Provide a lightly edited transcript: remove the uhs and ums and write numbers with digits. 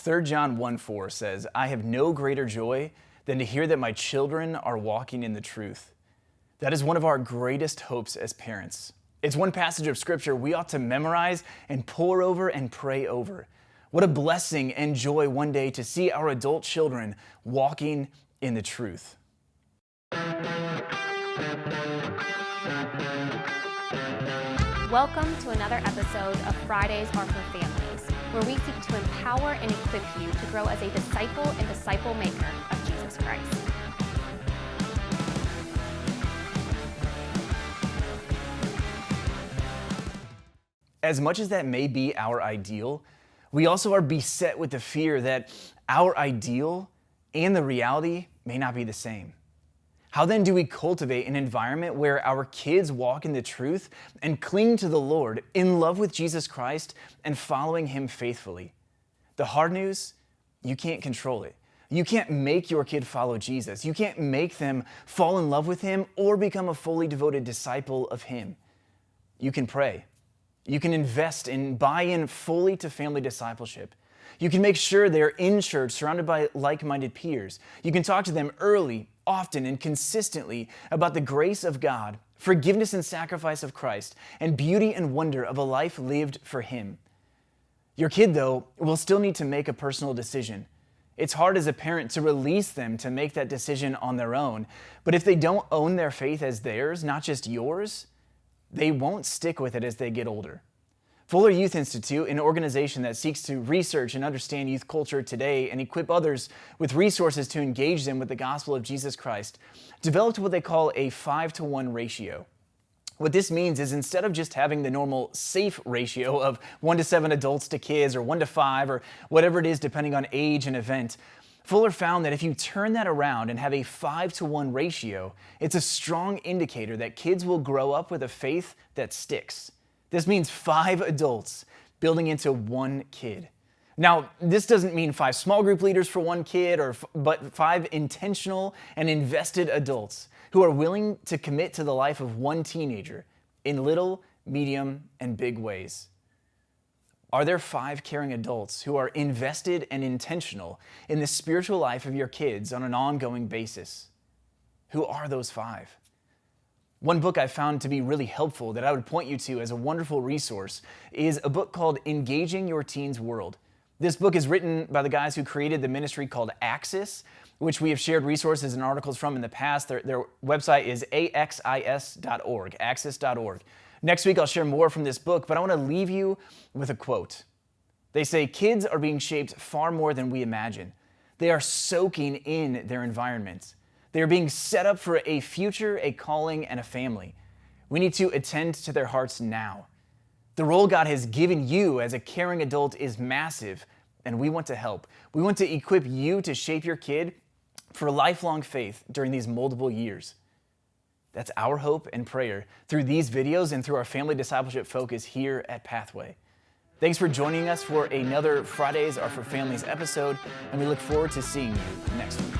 3 John 1:4 says, "I have no greater joy than to hear that my children are walking in the truth." That is one of our greatest hopes as parents. It's one passage of scripture we ought to memorize and pore over and pray over. What a blessing and joy one day to see our adult children walking in the truth. Welcome to another episode of Fridays Are for Families, where we seek to empower and equip you to grow as a disciple and disciple maker of Jesus Christ. As much as that may be our ideal, we also are beset with the fear that our ideal and the reality may not be the same. How then do we cultivate an environment where our kids walk in the truth and cling to the Lord in love with Jesus Christ and following Him faithfully? The hard news, you can't control it. You can't make your kid follow Jesus. You can't make them fall in love with Him or become a fully devoted disciple of Him. You can pray. You can invest and buy in fully to family discipleship. You can make sure they're in church, surrounded by like-minded peers. You can talk to them early, often, and consistently about the grace of God, forgiveness and sacrifice of Christ, and beauty and wonder of a life lived for Him. Your kid, though, will still need to make a personal decision. It's hard as a parent to release them to make that decision on their own, but if they don't own their faith as theirs, not just yours, they won't stick with it as they get older. Fuller Youth Institute, an organization that seeks to research and understand youth culture today and equip others with resources to engage them with the gospel of Jesus Christ, developed what they call a 5-to-1 ratio. What this means is instead of just having the normal safe ratio of 1-to-7 adults to kids or 1-to-5 or whatever it is depending on age and event, Fuller found that if you turn that around and have a 5-to-1 ratio, it's a strong indicator that kids will grow up with a faith that sticks. This means 5 adults building into 1 kid. Now, this doesn't mean 5 small group leaders for 1 kid, but 5 intentional and invested adults who are willing to commit to the life of 1 teenager in little, medium, and big ways. Are there 5 caring adults who are invested and intentional in the spiritual life of your kids on an ongoing basis? Who are those 5? One book I found to be really helpful that I would point you to as a wonderful resource is a book called Engaging Your Teen's World. This book is written by the guys who created the ministry called Axis, which we have shared resources and articles from in the past. Their website is axis.org, axis.org. Next week I'll share more from this book, but I want to leave you with a quote. They say, "Kids are being shaped far more than we imagine. They are soaking in their environment. They are being set up for a future, a calling, and a family. We need to attend to their hearts now. The role God has given you as a caring adult is massive, and we want to help. We want to equip you to shape your kid for lifelong faith during these multiple years." That's our hope and prayer through these videos and through our family discipleship focus here at Pathway. Thanks for joining us for another Fridays Are for Families episode, and we look forward to seeing you next week.